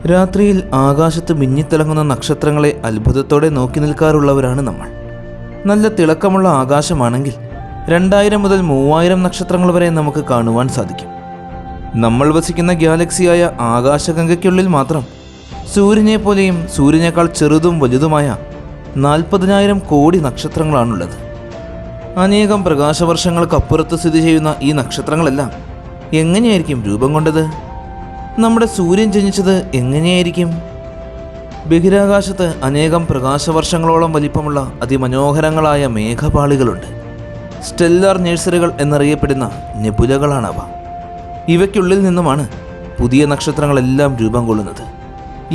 രാത്രിയിൽ ആകാശത്ത് മിന്നിത്തിളങ്ങുന്ന നക്ഷത്രങ്ങളെ അത്ഭുതത്തോടെ നോക്കി നിൽക്കാറുള്ളവരാണ് നമ്മൾ. നല്ല തിളക്കമുള്ള ആകാശമാണെങ്കിൽ 2000 മുതൽ 3000 നക്ഷത്രങ്ങൾ വരെ നമുക്ക് കാണുവാൻ സാധിക്കും. നമ്മൾ വസിക്കുന്ന ഗാലക്സിയായ ആകാശഗംഗയ്ക്കുള്ളിൽ മാത്രം സൂര്യനെ പോലെയും സൂര്യനേക്കാൾ ചെറുതും വലുതുമായ 40,000 കോടി നക്ഷത്രങ്ങളാണുള്ളത്. അനേകം പ്രകാശവർഷങ്ങൾക്കപ്പുറത്ത് സ്ഥിതി ചെയ്യുന്ന ഈ നക്ഷത്രങ്ങളെല്ലാം എങ്ങനെയായിരിക്കും രൂപം കൊണ്ടത്? നമ്മുടെ സൂര്യൻ ജനിച്ചത് എങ്ങനെയായിരിക്കും? ബഹിരാകാശത്ത് അനേകം പ്രകാശവർഷങ്ങളോളം വലിപ്പമുള്ള അതിമനോഹരങ്ങളായ മേഘപാളികളുണ്ട്. സ്റ്റെല്ലാർ നേഴ്സറികൾ എന്നറിയപ്പെടുന്ന നെബുലകളാണവ. ഇവയ്ക്കുള്ളിൽ നിന്നുമാണ് പുതിയ നക്ഷത്രങ്ങളെല്ലാം രൂപം കൊള്ളുന്നത്.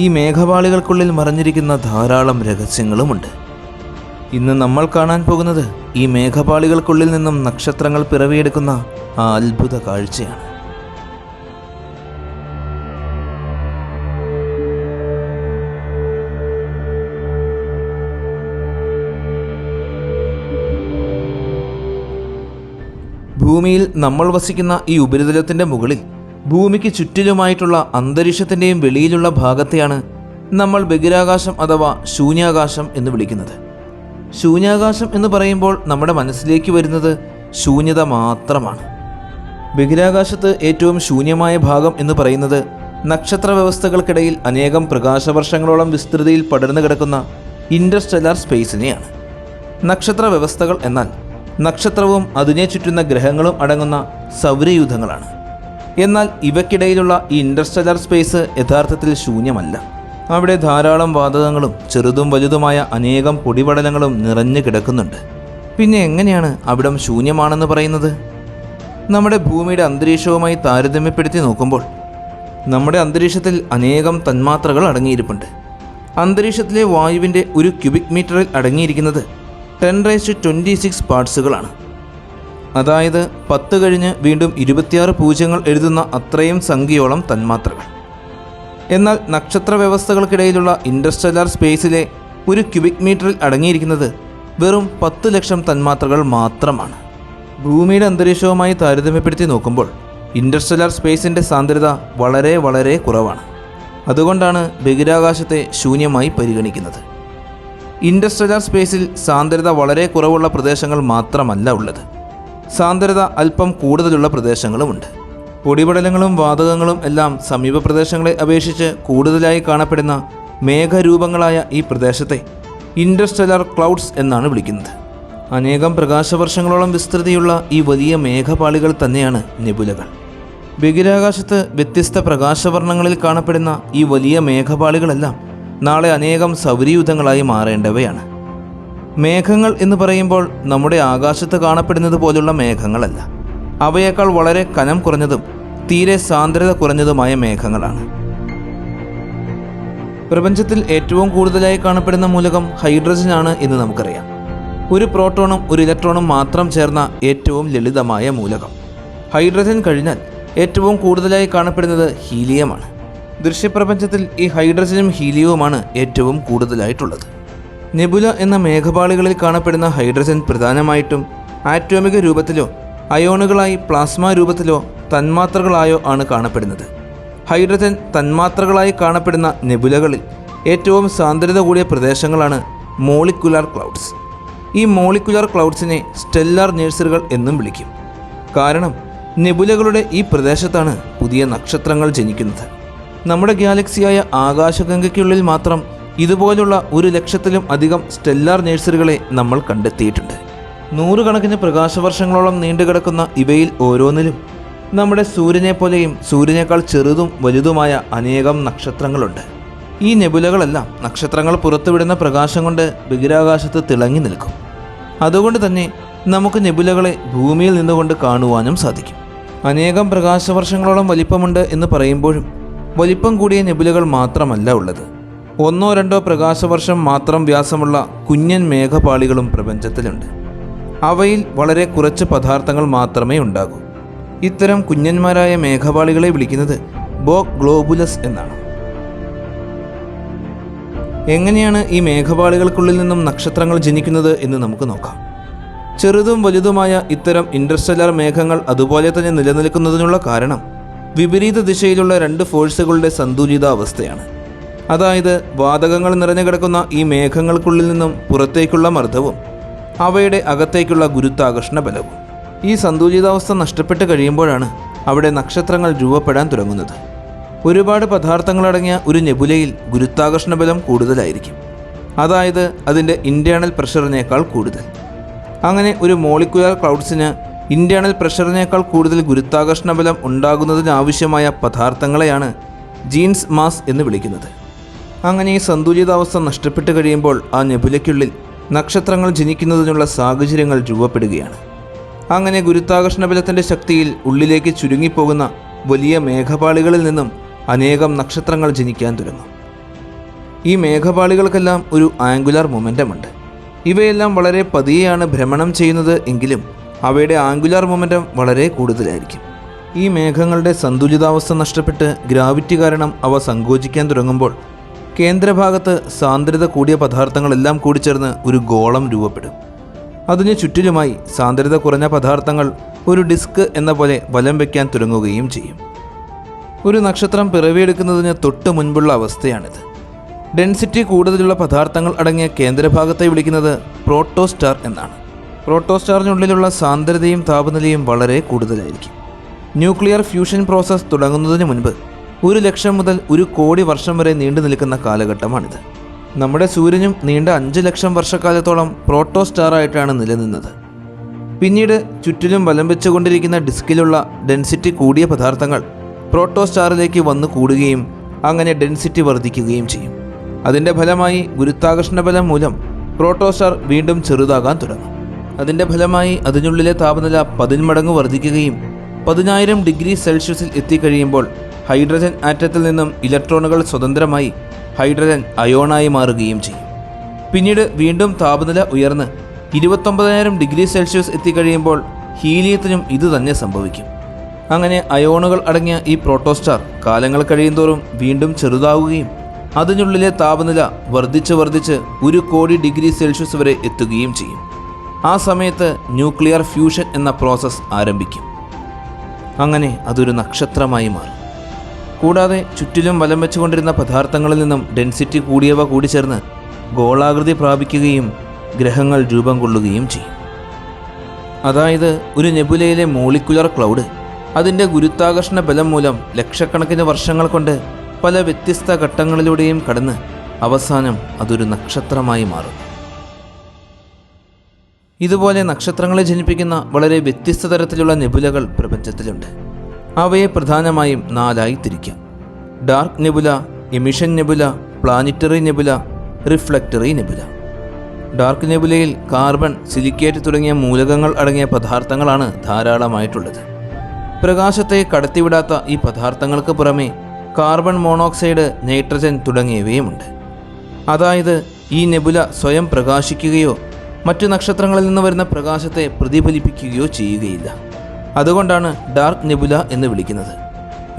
ഈ മേഘപാളികൾക്കുള്ളിൽ മറഞ്ഞിരിക്കുന്ന ധാരാളം രഹസ്യങ്ങളുമുണ്ട്. ഇന്ന് നമ്മൾ കാണാൻ പോകുന്നത് ഈ മേഘപാളികൾക്കുള്ളിൽ നിന്നും നക്ഷത്രങ്ങൾ പിറവിയെടുക്കുന്ന ആ അത്ഭുത കാഴ്ചയാണ്. ഭൂമിയിൽ നമ്മൾ വസിക്കുന്ന ഈ ഉപരിതലത്തിൻ്റെ മുകളിൽ ഭൂമിക്ക് ചുറ്റിലുമായിട്ടുള്ള അന്തരീക്ഷത്തിൻ്റെയും വെളിയിലുള്ള ഭാഗത്തെയാണ് നമ്മൾ ബഹിരാകാശം അഥവാ ശൂന്യാകാശം എന്ന് വിളിക്കുന്നത്. ശൂന്യാകാശം എന്ന് പറയുമ്പോൾ നമ്മുടെ മനസ്സിലേക്ക് വരുന്നത് ശൂന്യത മാത്രമാണ്. ബഹിരാകാശത്ത് ഏറ്റവും ശൂന്യമായ ഭാഗം എന്ന് പറയുന്നത് നക്ഷത്ര വ്യവസ്ഥകൾക്കിടയിൽ അനേകം പ്രകാശവർഷങ്ങളോളം വിസ്തൃതിയിൽ പടർന്നു കിടക്കുന്ന ഇൻ്റർസ്റ്റെല്ലാർ സ്പേസിനെയാണ്. നക്ഷത്ര വ്യവസ്ഥകൾ എന്നാൽ നക്ഷത്രവും അതിനെ ചുറ്റുന്ന ഗ്രഹങ്ങളും അടങ്ങുന്ന സൗരയൂഥങ്ങളാണ്. എന്നാൽ ഇവയ്ക്കിടയിലുള്ള ഈ ഇൻ്റർസ്റ്റെല്ലാർ സ്പേസ് യഥാർത്ഥത്തിൽ ശൂന്യമല്ല. അവിടെ ധാരാളം വാതകങ്ങളും ചെറുതും വലുതുമായ അനേകം പൊടിപടലങ്ങളും നിറഞ്ഞു കിടക്കുന്നുണ്ട്. പിന്നെ എങ്ങനെയാണ് അവിടം ശൂന്യമാണെന്ന് പറയുന്നത്? നമ്മുടെ ഭൂമിയുടെ അന്തരീക്ഷവുമായി താരതമ്യപ്പെടുത്തി നോക്കുമ്പോൾ നമ്മുടെ അന്തരീക്ഷത്തിൽ അനേകം തന്മാത്രകൾ അടങ്ങിയിരിപ്പുണ്ട്. അന്തരീക്ഷത്തിലെ വായുവിൻ്റെ ഒരു ക്യൂബിക് മീറ്ററിൽ അടങ്ങിയിരിക്കുന്നത് 10⁻26 പാർട്സുകളാണ്. അതായത് 10 കഴിഞ്ഞ് വീണ്ടും 26 പൂജ്യങ്ങൾ എഴുതുന്ന അത്രയും സംഖ്യയോളം തന്മാത്രകൾ. എന്നാൽ നക്ഷത്ര വ്യവസ്ഥകൾക്കിടയിലുള്ള ഇൻ്റർസ്റ്റെല്ലാർ സ്പേസിലെ ഒരു ക്യൂബിക് മീറ്ററിൽ അടങ്ങിയിരിക്കുന്നത് വെറും 10 ലക്ഷം തന്മാത്രകൾ മാത്രമാണ്. ഭൂമിയുടെ അന്തരീക്ഷവുമായി താരതമ്യപ്പെടുത്തി നോക്കുമ്പോൾ ഇൻ്റർസ്റ്റെല്ലാർ സ്പേസിൻ്റെ സാന്ദ്രത വളരെ വളരെ കുറവാണ്. അതുകൊണ്ടാണ് ബഹിരാകാശത്തെ ശൂന്യമായി പരിഗണിക്കുന്നത്. ഇൻ്റർസ്റ്റെല്ലാർ സ്പേസിൽ സാന്ദ്രത വളരെ കുറവുള്ള പ്രദേശങ്ങൾ മാത്രമല്ല ഉള്ളത്, സാന്ദ്രത അല്പം കൂടുതലുള്ള പ്രദേശങ്ങളുമുണ്ട്. പൊടിപടലങ്ങളും വാതകങ്ങളും എല്ലാം സമീപ പ്രദേശങ്ങളെ അപേക്ഷിച്ച് കൂടുതലായി കാണപ്പെടുന്ന മേഘരൂപങ്ങളായ ഈ പ്രദേശത്തെ ഇൻ്റർസ്റ്റെല്ലാർ ക്ലൗഡ്സ് എന്നാണ് വിളിക്കുന്നത്. അനേകം പ്രകാശവർഷങ്ങളോളം വിസ്തൃതിയുള്ള ഈ വലിയ മേഘപാളികൾ തന്നെയാണ് നെബുലകൾ. ബഹിരാകാശത്ത് വ്യത്യസ്ത പ്രകാശവർണ്ണങ്ങളിൽ കാണപ്പെടുന്ന ഈ വലിയ മേഘപാളികളെല്ലാം നാളെ അനേകം സൗരയൂഥങ്ങളായി മാറേണ്ടവയാണ്. മേഘങ്ങൾ എന്ന് പറയുമ്പോൾ നമ്മുടെ ആകാശത്ത് കാണപ്പെടുന്നത് പോലുള്ള മേഘങ്ങളല്ല. അവയേക്കാൾ വളരെ കനം കുറഞ്ഞതും തീരെ സാന്ദ്രത കുറഞ്ഞതുമായ മേഘങ്ങളാണ്. പ്രപഞ്ചത്തിൽ ഏറ്റവും കൂടുതലായി കാണപ്പെടുന്ന മൂലകം ഹൈഡ്രജനാണ് എന്ന് നമുക്കറിയാം. ഒരു പ്രോട്ടോണും ഒരു ഇലക്ട്രോണും മാത്രം ചേർന്ന ഏറ്റവും ലളിതമായ മൂലകം. ഹൈഡ്രജൻ കഴിഞ്ഞാൽ ഏറ്റവും കൂടുതലായി കാണപ്പെടുന്നത് ഹീലിയമാണ്. ദൃശ്യപ്രപഞ്ചത്തിൽ ഈ ഹൈഡ്രജനും ഹീലിയവുമാണ് ഏറ്റവും കൂടുതലായിട്ടുള്ളത്. നെബുല എന്ന മേഘപാളികളിൽ കാണപ്പെടുന്ന ഹൈഡ്രജൻ പ്രധാനമായിട്ടും ആറ്റോമിക രൂപത്തിലോ അയോണുകളായി പ്ലാസ്മ രൂപത്തിലോ തന്മാത്രകളായോ ആണ് കാണപ്പെടുന്നത്. ഹൈഡ്രജൻ തന്മാത്രകളായി കാണപ്പെടുന്ന നെബുലകളിൽ ഏറ്റവും സാന്ദ്രത കൂടിയ പ്രദേശങ്ങളാണ് മോളിക്കുലാർ ക്ലൗഡ്സ്. ഈ മോളിക്കുലാർ ക്ലൗഡ്സിനെ സ്റ്റെല്ലാർ നേഴ്സറികൾ എന്നും വിളിക്കും. കാരണം നെബുലകളുടെ ഈ പ്രദേശത്താണ് പുതിയ നക്ഷത്രങ്ങൾ ജനിക്കുന്നത്. നമ്മുടെ ഗാലക്സിയായ ആകാശഗംഗയ്ക്കുള്ളിൽ മാത്രം ഇതുപോലുള്ള 100,000-ത്തിലും അധികം സ്റ്റെല്ലാർ നേഴ്സറികളെ നമ്മൾ കണ്ടെത്തിയിട്ടുണ്ട്. 100 കണക്കിന് പ്രകാശവർഷങ്ങളോളം നീണ്ടുകിടക്കുന്ന ഇവയിൽ ഓരോന്നിലും നമ്മുടെ സൂര്യനെ പോലെയും സൂര്യനേക്കാൾ ചെറുതും വലുതുമായ അനേകം നക്ഷത്രങ്ങളുണ്ട്. ഈ നെബുലകളെല്ലാം നക്ഷത്രങ്ങൾ പുറത്തുവിടുന്ന പ്രകാശം കൊണ്ട് ബഹിരാകാശത്ത് തിളങ്ങി നിൽക്കും. അതുകൊണ്ട് തന്നെ നമുക്ക് നെബുലകളെ ഭൂമിയിൽ നിന്നുകൊണ്ട് കാണുവാനും സാധിക്കും. അനേകം പ്രകാശവർഷങ്ങളോളം വലിപ്പമുണ്ട് എന്ന് പറയുമ്പോഴും വലിപ്പം കൂടിയ നെബുലകൾ മാത്രമല്ല ഉള്ളത്. 1-2 പ്രകാശവർഷം മാത്രം വ്യാസമുള്ള കുഞ്ഞൻ മേഘപാളികളും പ്രപഞ്ചത്തിലുണ്ട്. അവയിൽ വളരെ കുറച്ച് പദാർത്ഥങ്ങൾ മാത്രമേ ഉണ്ടാകൂ. ഇത്തരം കുഞ്ഞന്മാരായ മേഘപാളികളെ വിളിക്കുന്നത് ബോക് ഗ്ലോബുലസ് എന്നാണ്. എങ്ങനെയാണ് ഈ മേഘപാളികൾക്കുള്ളിൽ നിന്നും നക്ഷത്രങ്ങൾ ജനിക്കുന്നത് എന്ന് നമുക്ക് നോക്കാം. ചെറുതും വലുതുമായ ഇത്തരം ഇൻ്റർസ്റ്റെല്ലാർ മേഘങ്ങൾ അതുപോലെ തന്നെ നിലനിൽക്കുന്നതിനുള്ള കാരണം വിപരീത ദിശയിലുള്ള 2 ഫോഴ്സുകളുടെ സന്തുലിതാവസ്ഥയാണ്. അതായത് വാതകങ്ങൾ നിറഞ്ഞു കിടക്കുന്ന ഈ മേഘങ്ങൾക്കുള്ളിൽ നിന്നും പുറത്തേക്കുള്ള മർദ്ദവും അവയുടെ അകത്തേക്കുള്ള ഗുരുത്വാകർഷണ ബലവും. ഈ സന്തുലിതാവസ്ഥ നഷ്ടപ്പെട്ട് കഴിയുമ്പോഴാണ് അവിടെ നക്ഷത്രങ്ങൾ രൂപപ്പെടാൻ തുടങ്ങുന്നത്. ഒരുപാട് പദാർത്ഥങ്ങളടങ്ങിയ ഒരു നെബുലയിൽ ഗുരുത്വാകർഷണ ബലം കൂടുതലായിരിക്കും, അതായത് അതിൻ്റെ ഇൻറ്റേർണൽ പ്രഷറിനേക്കാൾ കൂടുതൽ. അങ്ങനെ ഒരു മോളിക്കുലർ ക്ലൗഡ്സിന് ഇൻറ്റേർണൽ പ്രഷറിനേക്കാൾ കൂടുതൽ ഗുരുത്വാകർഷണ ബലം ഉണ്ടാകുന്നതിനാവശ്യമായ പദാർത്ഥങ്ങളെയാണ് ജീൻസ് മാസ് എന്ന് വിളിക്കുന്നത്. അങ്ങനെ ഈ സന്തുലിതാവസ്ഥ നഷ്ടപ്പെട്ട് കഴിയുമ്പോൾ ആ നെബുലയ്ക്കുള്ളിൽ നക്ഷത്രങ്ങൾ ജനിക്കുന്നതിനുള്ള സാഹചര്യങ്ങൾ രൂപപ്പെടുകയാണ്. അങ്ങനെ ഗുരുത്വാകർഷണ ബലത്തിൻ്റെ ശക്തിയിൽ ഉള്ളിലേക്ക് ചുരുങ്ങിപ്പോകുന്ന വലിയ മേഘപാളികളിൽ നിന്നും അനേകം നക്ഷത്രങ്ങൾ ജനിക്കാൻ തുടങ്ങും. ഈ മേഘപാളികൾക്കെല്ലാം ഒരു ആംഗുലാർ മൊമെൻ്റമുണ്ട്. ഇവയെല്ലാം വളരെ പതിയെയാണ് ഭ്രമണം ചെയ്യുന്നത് എങ്കിലും അവയുടെ ആംഗുലാർ മൊമെൻ്റം വളരെ കൂടുതലായിരിക്കും. ഈ മേഘങ്ങളുടെ സന്തുലിതാവസ്ഥ നഷ്ടപ്പെട്ട് ഗ്രാവിറ്റി കാരണം അവ സങ്കോചിക്കാൻ തുടങ്ങുമ്പോൾ കേന്ദ്രഭാഗത്ത് സാന്ദ്രത കൂടിയ പദാർത്ഥങ്ങളെല്ലാം കൂടിച്ചേർന്ന് ഒരു ഗോളം രൂപപ്പെടും. അതിനു ചുറ്റിലുമായി സാന്ദ്രത കുറഞ്ഞ പദാർത്ഥങ്ങൾ ഒരു ഡിസ്ക് എന്ന പോലെ വലം വയ്ക്കാൻ തുടങ്ങുകയും ചെയ്യും. ഒരു നക്ഷത്രം പിറവിയെടുക്കുന്നതിന് തൊട്ട് മുൻപുള്ള അവസ്ഥയാണിത്. ഡെൻസിറ്റി കൂടുതലുള്ള പദാർത്ഥങ്ങൾ അടങ്ങിയ കേന്ദ്രഭാഗത്തെ വിളിക്കുന്നത് പ്രോട്ടോസ്റ്റാർ എന്നാണ്. പ്രോട്ടോസ്റ്റാറിനുള്ളിലുള്ള സാന്ദ്രതയും താപനിലയും വളരെ കൂടുതലായിരിക്കും. ന്യൂക്ലിയർ ഫ്യൂഷൻ പ്രോസസ്സ് തുടങ്ങുന്നതിന് മുൻപ് 1,00,000 മുതൽ 1,00,00,000 വർഷം വരെ നീണ്ടു നിൽക്കുന്ന കാലഘട്ടമാണിത്. നമ്മുടെ സൂര്യനും നീണ്ട 5,00,000 വർഷക്കാലത്തോളം പ്രോട്ടോസ്റ്റാറായിട്ടാണ് നിലനിന്നത്. പിന്നീട് ചുറ്റിലും വലം വെച്ചുകൊണ്ടിരിക്കുന്ന ഡിസ്കിലുള്ള ഡെൻസിറ്റി കൂടിയ പദാർത്ഥങ്ങൾ പ്രോട്ടോസ്റ്റാറിലേക്ക് വന്നു കൂടുകയും അങ്ങനെ ഡെൻസിറ്റി വർദ്ധിക്കുകയും ചെയ്യും. അതിൻ്റെ ഫലമായി ഗുരുത്വാകർഷണ ബലം മൂലം പ്രോട്ടോസ്റ്റാർ വീണ്ടും ചെറുതാകാൻ തുടങ്ങും. അതിൻ്റെ ഫലമായി അതിനുള്ളിലെ താപനില 10 മടങ്ങ് വർദ്ധിക്കുകയും 10,000 ഡിഗ്രി സെൽഷ്യസിൽ എത്തിക്കഴിയുമ്പോൾ ഹൈഡ്രജൻ ആറ്റത്തിൽ നിന്നും ഇലക്ട്രോണുകൾ സ്വതന്ത്രമായി ഹൈഡ്രജൻ അയോണായി മാറുകയും ചെയ്യും. പിന്നീട് വീണ്ടും താപനില ഉയർന്ന് 29,000 ഡിഗ്രി സെൽഷ്യസ് എത്തിക്കഴിയുമ്പോൾ ഹീലിയത്തിനും ഇതുതന്നെ സംഭവിക്കും. അങ്ങനെ അയോണുകൾ അടങ്ങിയ ഈ പ്രോട്ടോസ്റ്റാർ കാലങ്ങൾ കഴിയുന്തോറും വീണ്ടും ചെറുതാവുകയും അതിനുള്ളിലെ താപനില വർദ്ധിച്ച് 1,00,00,000 ഡിഗ്രി സെൽഷ്യസ് വരെ എത്തുകയും ചെയ്യും. ആ സമയത്ത് ന്യൂക്ലിയർ ഫ്യൂഷൻ എന്ന പ്രോസസ്സ് ആരംഭിക്കും. അങ്ങനെ അതൊരു നക്ഷത്രമായി മാറും. കൂടാതെ ചുറ്റിലും വലം വെച്ചുകൊണ്ടിരുന്ന പദാർത്ഥങ്ങളിൽ നിന്നും ഡെൻസിറ്റി കൂടിയവ കൂടിച്ചേർന്ന് ഗോളാകൃതി പ്രാപിക്കുകയും ഗ്രഹങ്ങൾ രൂപം കൊള്ളുകയും ചെയ്യും. അതായത് ഒരു നെബുലയിലെ മോളിക്കുലർ ക്ലൗഡ് അതിൻ്റെ ഗുരുത്വാകർഷണ ബലം മൂലം ലക്ഷക്കണക്കിന് വർഷങ്ങൾ കൊണ്ട് പല വ്യത്യസ്ത ഘട്ടങ്ങളിലൂടെയും കടന്ന് അവസാനം അതൊരു നക്ഷത്രമായി മാറും. ഇതുപോലെ നക്ഷത്രങ്ങളെ ജനിപ്പിക്കുന്ന വളരെ വ്യത്യസ്ത തരത്തിലുള്ള നെബുലകൾ പ്രപഞ്ചത്തിലുണ്ട്. അവയെ പ്രധാനമായും 4 തിരിക്കാം: dark nebula, emission nebula, planetary nebula, reflectory nebula. Dark നെബുലയിൽ കാർബൺ, സിലിക്കേറ്റ് തുടങ്ങിയ മൂലകങ്ങൾ അടങ്ങിയ പദാർത്ഥങ്ങളാണ് ധാരാളമായിട്ടുള്ളത്. പ്രകാശത്തെ കടത്തിവിടാത്ത ഈ പദാർത്ഥങ്ങൾക്ക് പുറമെ കാർബൺ മോണോക്സൈഡ്, നൈട്രജൻ തുടങ്ങിയവയുമുണ്ട്. അതായത് ഈ നെബുല സ്വയം പ്രകാശിക്കുകയോ മറ്റു നക്ഷത്രങ്ങളിൽ നിന്ന് വരുന്ന പ്രകാശത്തെ പ്രതിഫലിപ്പിക്കുകയോ ചെയ്യുകയില്ല. അതുകൊണ്ടാണ് ഡാർക്ക് നെബുല എന്ന് വിളിക്കുന്നത്.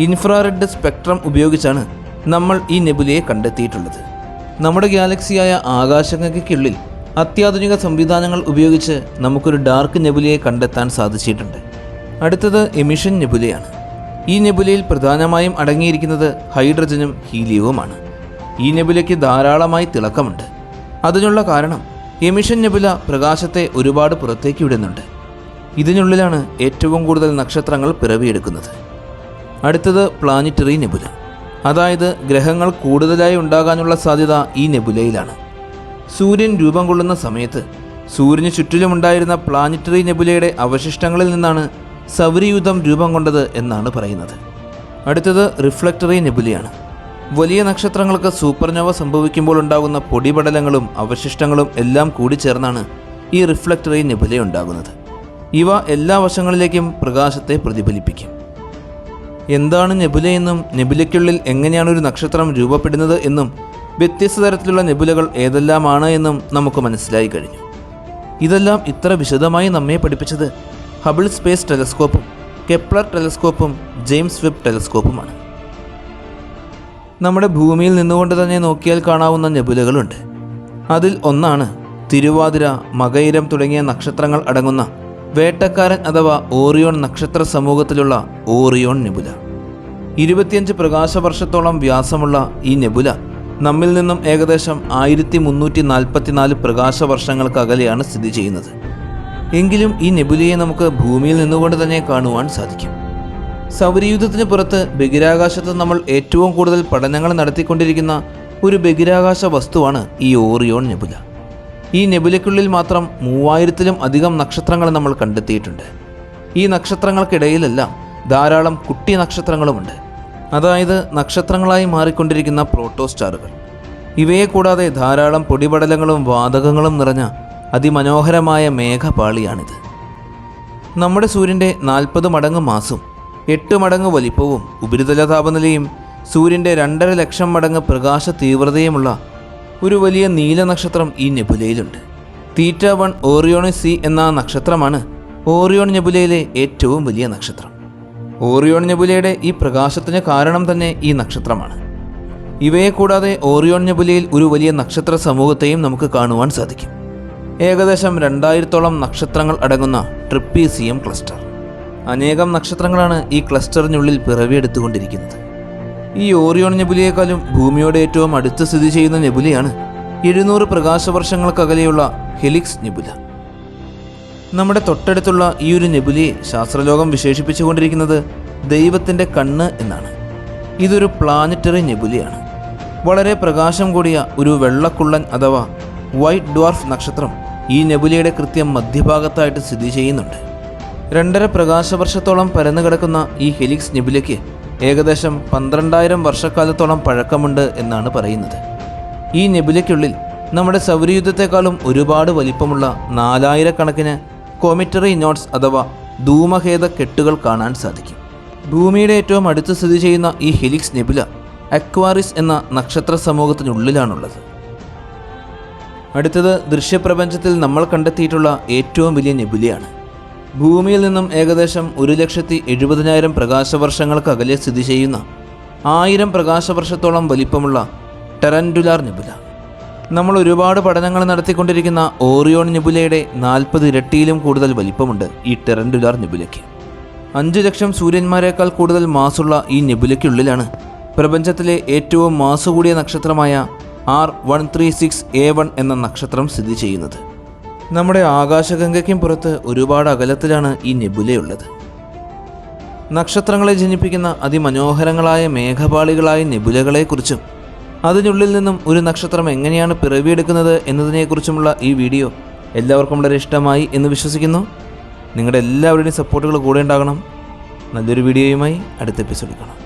ഇൻഫ്രാറെഡ് സ്പെക്ട്രം ഉപയോഗിച്ചാണ് നമ്മൾ ഈ നെബുലയെ കണ്ടെത്തിയിട്ടുള്ളത്. നമ്മുടെ ഗാലക്സിയായ ആകാശഗംഗയ്ക്കുള്ളിൽ അത്യാധുനിക സംവിധാനങ്ങൾ ഉപയോഗിച്ച് നമുക്കൊരു ഡാർക്ക് നെബുലയെ കണ്ടെത്താൻ സാധിച്ചിട്ടുണ്ട്. അടുത്തത് എമിഷൻ നെബുലയാണ്. ഈ നെബുലയിൽ പ്രധാനമായും അടങ്ങിയിരിക്കുന്നത് ഹൈഡ്രജനും ഹീലിയവുമാണ്. ഈ നെബുലയ്ക്ക് ധാരാളമായി തിളക്കമുണ്ട്. അതിനുള്ള കാരണം എമിഷൻ നെബുല പ്രകാശത്തെ ഒരുപാട് പുറത്തേക്ക് വിടുന്നുണ്ട്. ഇതിനുള്ളിലാണ് ഏറ്റവും കൂടുതൽ നക്ഷത്രങ്ങൾ പിറവിയെടുക്കുന്നത്. അടുത്തത് പ്ലാനറ്ററി നെബുല. അതായത് ഗ്രഹങ്ങൾ കൂടുതലായി ഉണ്ടാകാനുള്ള സാധ്യത ഈ നെബുലയിലാണ്. സൂര്യൻ രൂപം കൊള്ളുന്ന സമയത്ത് സൂര്യന് ചുറ്റിലുമുണ്ടായിരുന്ന പ്ലാനറ്ററി നെബുലയുടെ അവശിഷ്ടങ്ങളിൽ നിന്നാണ് സൗരയൂഥം രൂപം കൊണ്ടത് എന്നാണ് പറയുന്നത്. അടുത്തത് റിഫ്ലക്ടറി നെബുലയാണ്. വലിയ നക്ഷത്രങ്ങൾക്ക് സൂപ്പർനോവ സംഭവിക്കുമ്പോൾ ഉണ്ടാകുന്ന പൊടിപടലങ്ങളും അവശിഷ്ടങ്ങളും എല്ലാം കൂടിച്ചേർന്നാണ് ഈ റിഫ്ലക്ടറി നെബുല ഉണ്ടാകുന്നത്. ഇവ എല്ലാ വശങ്ങളിലേക്കും പ്രകാശത്തെ പ്രതിഫലിപ്പിക്കും. എന്താണ് നെബുലയെന്നും നെബുലയ്ക്കുള്ളിൽ എങ്ങനെയാണ് ഒരു നക്ഷത്രം രൂപപ്പെടുന്നത് എന്നും വ്യത്യസ്ത തരത്തിലുള്ള നെബുലകൾ ഏതെല്ലാമാണ് എന്നും നമുക്ക് മനസ്സിലായി കഴിഞ്ഞു. ഇതെല്ലാം ഇത്ര വിശദമായി നമ്മെ പഠിപ്പിച്ചത് ഹബിൾ സ്പേസ് ടെലസ്കോപ്പും കെപ്ലർ ടെലസ്കോപ്പും ജെയിംസ് വെബ് ടെലസ്കോപ്പുമാണ്. നമ്മുടെ ഭൂമിയിൽ നിന്നുകൊണ്ട് തന്നെ നോക്കിയാൽ കാണാവുന്ന നെബുലകളുണ്ട്. അതിൽ ഒന്നാണ് തിരുവാതിര, മകയിരം തുടങ്ങിയ നക്ഷത്രങ്ങൾ അടങ്ങുന്ന വേട്ടക്കാരൻ അഥവാ ഓറിയോൺ നക്ഷത്ര സമൂഹത്തിലുള്ള ഓറിയോൺ നെബുല. 25 പ്രകാശവർഷത്തോളം വ്യാസമുള്ള ഈ നെബുല നമ്മിൽ നിന്നും ഏകദേശം 1344 പ്രകാശവർഷങ്ങൾക്ക് അകലെയാണ് സ്ഥിതി ചെയ്യുന്നത്. എങ്കിലും ഈ നെബുലയെ നമുക്ക് ഭൂമിയിൽ നിന്നുകൊണ്ട് തന്നെ കാണുവാൻ സാധിക്കും. സൗരയൂഥത്തിന് പുറത്ത് ബഹിരാകാശത്ത് നമ്മൾ ഏറ്റവും കൂടുതൽ പഠനങ്ങൾ നടത്തിക്കൊണ്ടിരിക്കുന്ന ഒരു ബഹിരാകാശ വസ്തുവാണ് ഈ ഓറിയോൺ നെബുല. ഈ നെബുലയ്ക്കുള്ളിൽ മാത്രം 3000-ലും അധികം നക്ഷത്രങ്ങൾ നമ്മൾ കണ്ടെത്തിയിട്ടുണ്ട്. ഈ നക്ഷത്രങ്ങൾക്കിടയിലെല്ലാം ധാരാളം കുട്ടി നക്ഷത്രങ്ങളുമുണ്ട്, അതായത് നക്ഷത്രങ്ങളായി മാറിക്കൊണ്ടിരിക്കുന്ന പ്രോട്ടോസ്റ്റാറുകൾ. ഇവയെ കൂടാതെ ധാരാളം പൊടിപടലങ്ങളും വാതകങ്ങളും നിറഞ്ഞ അതിമനോഹരമായ മേഘപാളിയാണിത്. നമ്മുടെ സൂര്യൻ്റെ 40 മടങ്ങ് മാസും 8 മടങ്ങ് വലിപ്പവും ഉപരിതല താപനിലയും സൂര്യൻ്റെ 2.5 ലക്ഷം മടങ്ങ് പ്രകാശ തീവ്രതയുമുള്ള ഒരു വലിയ നീല നക്ഷത്രം ഈ നെബുലയിലുണ്ട്. തീറ്റ 1 ഓറിയോണിസ് സി എന്ന നക്ഷത്രമാണ് ഓറിയോൺ നെബുലയിലെ ഏറ്റവും വലിയ നക്ഷത്രം. ഓറിയോൺ നെബുലയുടെ ഈ പ്രകാശത്തിന് കാരണം തന്നെ ഈ നക്ഷത്രമാണ്. ഇവയെ കൂടാതെ ഓറിയോൺ നെബുലയിൽ ഒരു വലിയ നക്ഷത്ര സമൂഹത്തെയും നമുക്ക് കാണുവാൻ സാധിക്കും. ഏകദേശം 2000-ഓളം നക്ഷത്രങ്ങൾ അടങ്ങുന്ന ട്രിപ്പീസിയം ക്ലസ്റ്റർ. അനേകം നക്ഷത്രങ്ങളാണ് ഈ ക്ലസ്റ്ററിനുള്ളിൽ പിറവിയെടുത്തുകൊണ്ടിരിക്കുന്നത്. ഈ ഓറിയോൺ നെബുലയെക്കാളും ഭൂമിയോട് ഏറ്റവും അടുത്ത് സ്ഥിതി ചെയ്യുന്ന നെബുലയാണ് 700 പ്രകാശവർഷങ്ങൾക്കകലെയുള്ള ഹെലിക്സ് നെബുല. നമ്മുടെ തൊട്ടടുത്തുള്ള ഈ ഒരു നെബുലയെ ശാസ്ത്രലോകം വിശേഷിപ്പിച്ചുകൊണ്ടിരിക്കുന്നത് ദൈവത്തിൻ്റെ കണ്ണ് എന്നാണ്. ഇതൊരു പ്ലാനറ്ററി നെബുലയാണ്. വളരെ പ്രകാശം കൂടിയ ഒരു വെള്ളക്കുള്ളൻ അഥവാ വൈറ്റ് ഡ്വാർഫ് നക്ഷത്രം ഈ നെബുലയുടെ കൃത്യം മധ്യഭാഗത്തായിട്ട് സ്ഥിതി ചെയ്യുന്നുണ്ട്. 2.5 പ്രകാശവർഷത്തോളം പരന്നു കിടക്കുന്ന ഈ ഹെലിക്സ് നെബുലയ്ക്ക് ഏകദേശം 12,000 വർഷക്കാലത്തോളം പഴക്കമുണ്ട് എന്നാണ് പറയുന്നത്. ഈ നെബുലയ്ക്കുള്ളിൽ നമ്മുടെ സൗരയൂഥത്തെക്കാളും ഒരുപാട് വലിപ്പമുള്ള 4000 കണക്കിന് കോമിറ്ററി നോട്ട്സ് അഥവാ ധൂമഖേദ കെട്ടുകൾ കാണാൻ സാധിക്കും. ഭൂമിയുടെ ഏറ്റവും അടുത്ത് സ്ഥിതി ചെയ്യുന്ന ഈ ഹെലിക്സ് നെബുല അക്വാറിസ് എന്ന നക്ഷത്ര സമൂഹത്തിനുള്ളിലാണുള്ളത്. അടുത്തത് ദൃശ്യപ്രപഞ്ചത്തിൽ നമ്മൾ കണ്ടെത്തിയിട്ടുള്ള ഏറ്റവും വലിയ നെബുലയാണ്. ഭൂമിയിൽ നിന്നും ഏകദേശം 1,70,000 പ്രകാശവർഷങ്ങൾക്ക് അകലെ സ്ഥിതി ചെയ്യുന്ന 1000 പ്രകാശവർഷത്തോളം വലിപ്പമുള്ള ടെറൻഡുലാർ നെബുല. നമ്മൾ ഒരുപാട് പഠനങ്ങൾ നടത്തിക്കൊണ്ടിരിക്കുന്ന ഓറിയോൺ നെബുലയുടെ 40 ഇരട്ടിയിലും കൂടുതൽ വലിപ്പമുണ്ട് ഈ ടെറൻഡുലാർ നെബുലയ്ക്ക്. 5 ലക്ഷം സൂര്യന്മാരെക്കാൾ കൂടുതൽ മാസുള്ള ഈ നെബുലയ്ക്കുള്ളിലാണ് പ്രപഞ്ചത്തിലെ ഏറ്റവും മാസ് കൂടിയ നക്ഷത്രമായ R136a1 എന്ന നക്ഷത്രം സ്ഥിതി ചെയ്യുന്നത്. നമ്മുടെ ആകാശഗംഗയ്ക്കും പുറത്ത് ഒരുപാട് അകലത്തിലാണ് ഈ നെബുലയുള്ളത്. നക്ഷത്രങ്ങളെ ജനിപ്പിക്കുന്ന അതിമനോഹരങ്ങളായ മേഘപാളികളായ നെബുലകളെക്കുറിച്ചും അതിനുള്ളിൽ നിന്നും ഒരു നക്ഷത്രം എങ്ങനെയാണ് പിറവിയെടുക്കുന്നത് എന്നതിനെക്കുറിച്ചുമുള്ള ഈ വീഡിയോ എല്ലാവർക്കും വളരെ ഇഷ്ടമായി എന്ന് വിശ്വസിക്കുന്നു. നിങ്ങളുടെ എല്ലാവരുടെയും സപ്പോർട്ടുകൾ കൂടെ ഉണ്ടാകണം. നല്ലൊരു വീഡിയോയുമായി അടുത്ത എപ്പിസോഡിൽ കാണാം.